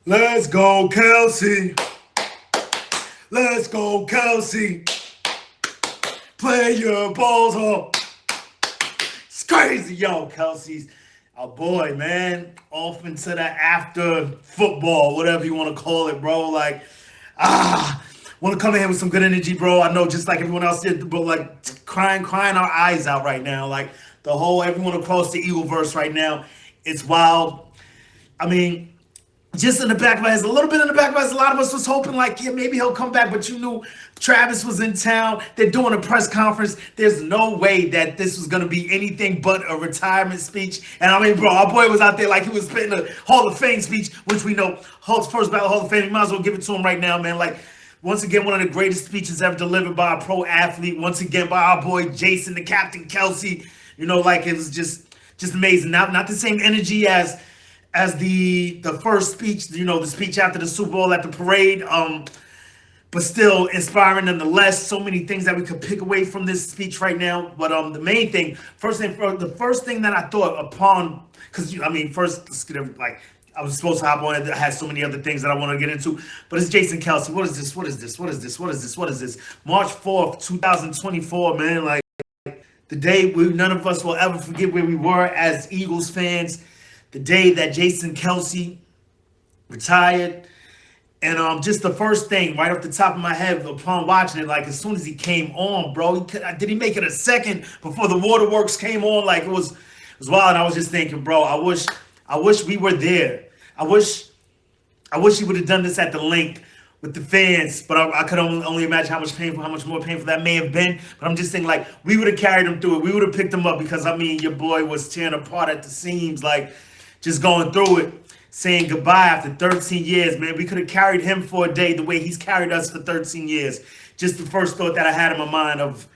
Let's go, Kelce. Let's go, Kelce. Play your balls off. It's crazy, yo. Kelce's our boy, man. Off into the after football, whatever you want to call it, bro. Like, want to come in here with some good energy, bro. I know, just like everyone else did, but like crying our eyes out right now. Like the whole everyone across the Eagleverse right now. It's wild. I mean, just in the back of my head, a little bit in the back of my head, a lot of us was hoping like, yeah, maybe he'll come back, but you knew Travis was in town. They're doing a press conference. There's no way that this was going to be anything but a retirement speech. And I mean, bro, our boy was out there like he was spitting a Hall of Fame speech, which we know Hulk's first ballot Hall of Fame. You might as well give it to him right now, man. Like, once again, one of the greatest speeches ever delivered by a pro athlete. Once again, by our boy Jason, the Captain Kelce. You know, like it was just amazing. Not the same energy as the first speech, you know, the speech after the Super Bowl at the parade, but still inspiring nonetheless. So many things that we could pick away from this speech right now. But the main thing, the first thing that I thought upon, because I mean, first let's get like I was supposed to hop on it. I had so many other things that I want to get into, but it's Jason Kelce. What is this? What is this? What is this? What is this? What is this? March 4th, 2024, man. Like the day none of us will ever forget where we were as Eagles fans. The day that Jason Kelce retired. And just the first thing right off the top of my head upon watching it, like as soon as he came on, bro, did he make it a second before the waterworks came on? Like it was wild. And I was just thinking, bro, I wish we were there. I wish he would have done this at the link with the fans, but I could only imagine how much more painful that may have been. But I'm just saying, like, we would have carried him through it. We would have picked him up because, I mean, your boy was tearing apart at the seams, like, just going through it, saying goodbye after 13 years, man. We could have carried him for a day the way he's carried us for 13 years. Just the first thought that I had in my mind of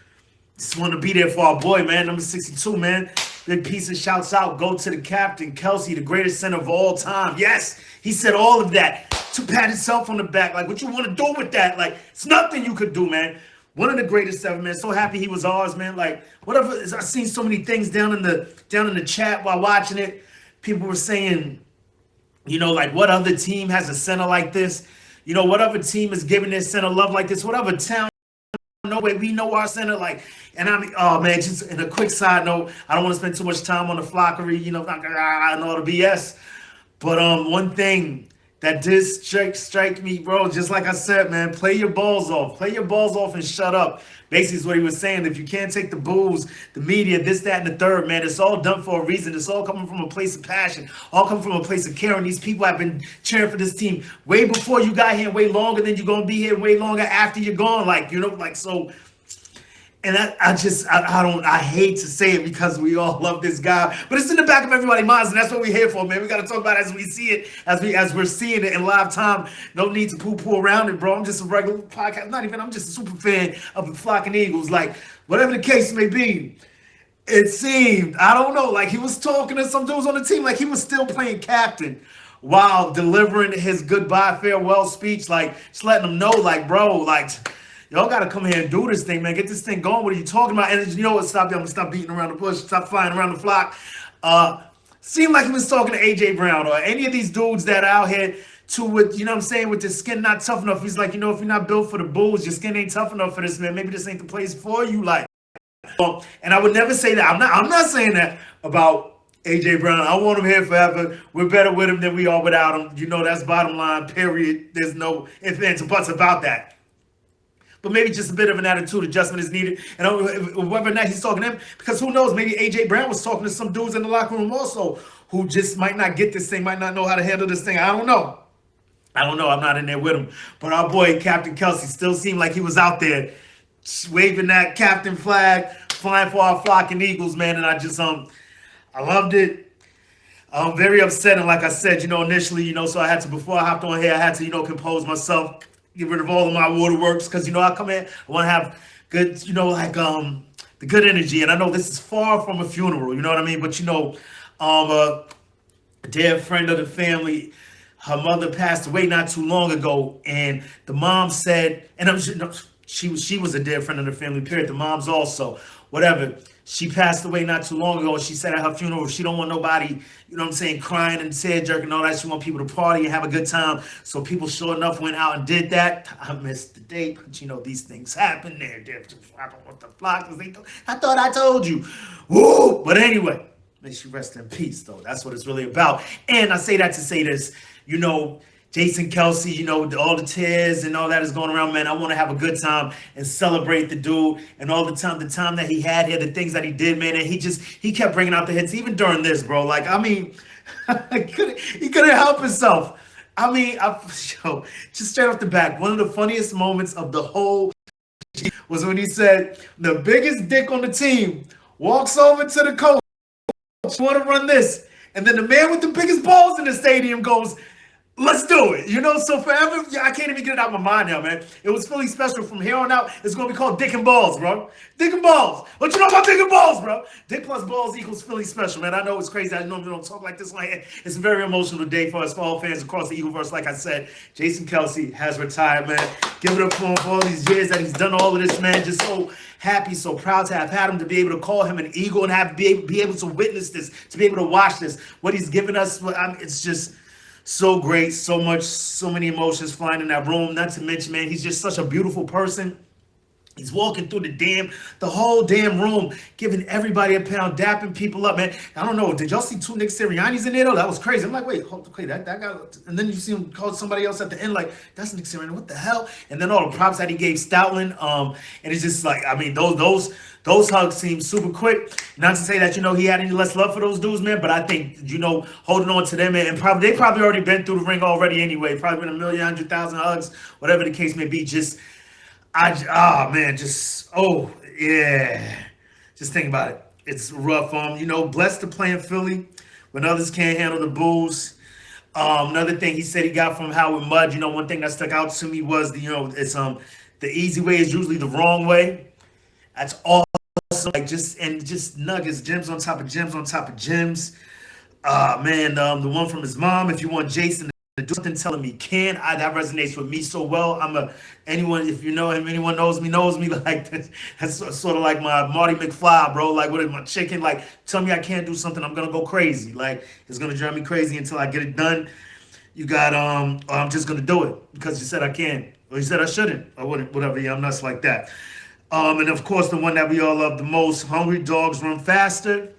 just want to be there for our boy, man. Number 62, man. Big piece of shouts out. Go to the captain, Kelce, the greatest center of all time. Yes, he said all of that to pat himself on the back. Like, what you want to do with that? Like, it's nothing you could do, man. One of the greatest ever, man. So happy he was ours, man. Like, whatever. I've seen so many things down in the chat while watching it. People were saying, you know, like what other team has a center like this? You know, what other team is giving their center love like this? What other town? No way we know our center, like, and I mean, oh man, just in a quick side note, I don't want to spend too much time on the flockery, you know, and all the BS. But one thing that did strike me, bro, just like I said, man, play your balls off and shut up. Basically, is what he was saying. If you can't take the booze, the media, this, that, and the third, man, it's all done for a reason. It's all coming from a place of passion, all coming from a place of caring. These people have been cheering for this team way before you got here, way longer than you're gonna be here, way longer after you're gone. Like, you know, like so. And I hate to say it because we all love this guy, but it's in the back of everybody's minds, and that's what we're here for, man. We got to talk about it as we see it, as we're seeing it in live time. No need to poo around it, bro. I'm just a regular podcast, I'm just a super fan of the Flocking Eagles. Like, whatever the case may be, it seemed, I don't know, like he was talking to some dudes on the team, like he was still playing captain while delivering his goodbye farewell speech, like just letting them know, like, bro, like, y'all got to come here and do this thing, man. Get this thing going. What are you talking about? And you know what? I'm going to stop beating around the bush. Stop flying around the flock. Seemed like he was talking to A.J. Brown or any of these dudes that are out here with, you know what I'm saying, with their skin not tough enough. He's like, you know, if you're not built for the booze, your skin ain't tough enough for this, man. Maybe this ain't the place for you. Like, and I would never say that. I'm not saying that about A.J. Brown. I want him here forever. We're better with him than we are without him. You know, that's bottom line, period. There's no ifs, ands, and buts about that. But maybe just a bit of an attitude adjustment is needed. And whether or not he's talking to him, because who knows, maybe A.J. Brown was talking to some dudes in the locker room also who just might not get this thing, might not know how to handle this thing. I don't know. I'm not in there with him. But our boy, Captain Kelce, still seemed like he was out there waving that captain flag, flying for our Flocking Eagles, man. And I loved it. I'm very upset. And like I said, you know, initially, you know, so before I hopped on here, I had to, you know, compose myself, get rid of all of my waterworks, because, you know, I come in, I want to have good, you know, like the good energy. And I know this is far from a funeral, you know what I mean? But, you know, a dear friend of the family, her mother passed away not too long ago, and the mom said, and she was a dear friend of the family, period. The mom's also. whatever. She passed away not too long ago. She said at her funeral, she don't want nobody, you know what I'm saying, crying and tear jerking and all that. She want people to party and have a good time. So people sure enough went out and did that. I missed the date, but you know, these things happen there. I don't want the flock because I thought I told you. Woo! But anyway, may she rest in peace, though. That's what it's really about. And I say that to say this, you know, Jason Kelce, you know, all the tears and all that is going around, man. I want to have a good time and celebrate the dude and all the time that he had here, the things that he did, man. And he kept bringing out the hits, even during this, bro. Like, I mean, he couldn't help himself. I mean, yo, just straight off the back, one of the funniest moments of the whole was when he said, the biggest dick on the team walks over to the coach, want to run this. And then the man with the biggest balls in the stadium goes, let's do it. You know, so forever, I can't even get it out of my mind now, man. It was Philly special. From here on out, it's going to be called Dick and Balls, bro. Dick and Balls. What you know about Dick and Balls, bro? Dick plus balls equals Philly special, man. I know it's crazy. I normally don't talk like this. It's a very emotional day for us, for all fans across the Eagleverse. Like I said, Jason Kelce has retired, man. Give it up for him for all these years that he's done all of this, man. Just so happy, so proud to have had him, to be able to call him an Eagle and be able to witness this, to be able to watch this. What he's given us, it's just so great, so much, so many emotions flying in that room. Not to mention, man, he's just such a beautiful person. He's walking through the whole damn room, giving everybody a pound, dapping people up, man. I don't know. Did y'all see two Nick Sirianni's in there, though? That was crazy. I'm like, wait, that guy. And then you see him call somebody else at the end, like, that's Nick Sirianni. What the hell? And then all the props that he gave Stoutland. And it's just like, I mean, those hugs seem super quick. Not to say that, you know, he had any less love for those dudes, man, but I think, you know, holding on to them, and they probably already been through the ring already anyway. Probably been 1,100,000 hugs, whatever the case may be. Just yeah. Just think about it. It's rough. You know, blessed to play in Philly when others can't handle the booze. Another thing he said he got from Howard Mudd, you know, one thing that stuck out to me was it's the easy way is usually the wrong way. That's awesome. Like just nuggets, gems on top of gems on top of gems. Man, the one from his mom, if you want Jason to do something, tell him he can. That resonates with me so well. Anyone, if you know him, anyone knows me like this. That's sort of like my Marty McFly, bro. Like, what is my chicken? Like, tell me I can't do something, I'm gonna go crazy. Like, it's gonna drive me crazy until I get it done. You got or I'm just gonna do it because you said I can, or you said I shouldn't, or whatever. Yeah, I'm nuts like that. And of course, the one that we all love the most, hungry dogs run faster.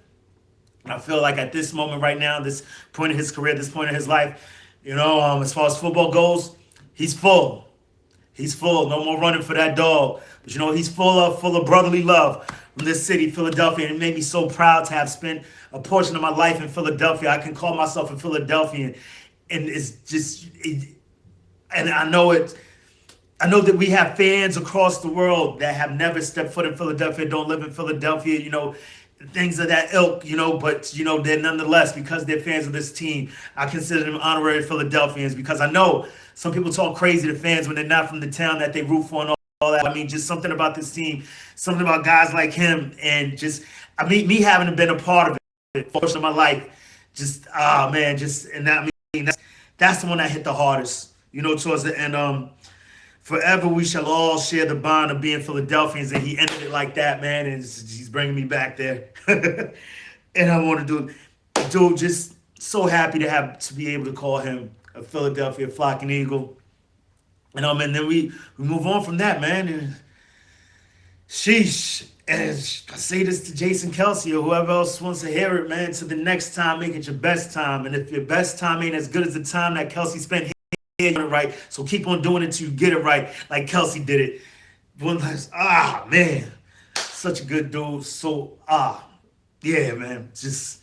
I feel like at this moment right now, this point in his career, this point in his life, you know, as far as football goes, he's full. He's full. No more running for that dog. But you know, he's full of brotherly love from this city, Philadelphia. And it made me so proud to have spent a portion of my life in Philadelphia. I can call myself a Philadelphian. And it's just, and I know it. I know that we have fans across the world that have never stepped foot in Philadelphia, don't live in Philadelphia, you know, things of that ilk, you know, but, you know, they're nonetheless, because they're fans of this team, I consider them honorary Philadelphians, because I know some people talk crazy to fans when they're not from the town that they root for and all that. I mean, just something about this team, something about guys like him, and just, I mean, me having been a part of it, portion of my life, just, man, just, and that, I mean, that's the one that hit the hardest, you know, towards the end. Forever we shall all share the bond of being Philadelphians, and he ended it like that, man, and he's bringing me back there. And I want to dude, just so happy to be able to call him a Philadelphia Flocking Eagle. And then we move on from that, man, and sheesh. And I say this to Jason Kelce or whoever else wants to hear it, man, to the next time, make it your best time. And if your best time ain't as good as the time that Kelce spent it right, so keep on doing it till you get it right, like Kelce did it. Man, such a good dude. So yeah, man, just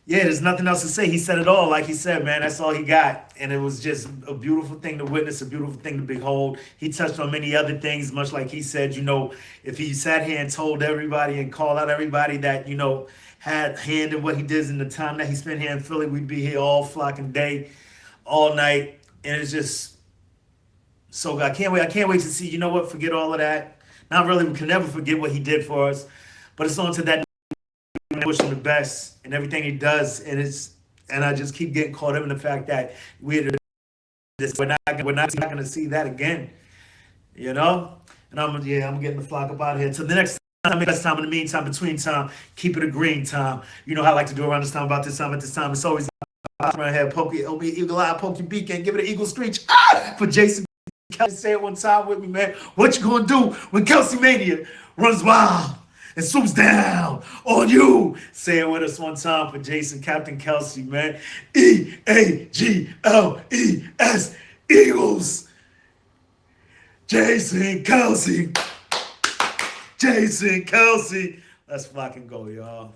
yeah, there's nothing else to say. He said it all, like he said, man. That's all he got, and it was just a beautiful thing to witness, a beautiful thing to behold. He touched on many other things, much like he said, you know, if he sat here and told everybody and called out everybody that, you know, had hand in what he did in the time that he spent here in Philly, we'd be here all flocking day, all night. And it's just so good. I can't wait to see, you know what, forget all of that. Not really, we can never forget what he did for us. But it's on to that, I wish him the best and everything he does. And I just keep getting caught up in the fact that we're not gonna see that again. You know? And I'm getting the flock up out of here. Till the next Best time in the meantime, between time, keep it a green time. You know how I like to do around this time, about this time, at this time. It's always around here, poke it, eagle eye, poke your beak, and give it an eagle screech. For Jason Kelce, say it one time with me, man. What you gonna do when Kelce Mania runs wild and swoops down on you? Say it with us one time for Jason, Captain Kelce, man. Eagles, Eagles. Jason Kelce. Jason Kelce. Let's fucking go, y'all.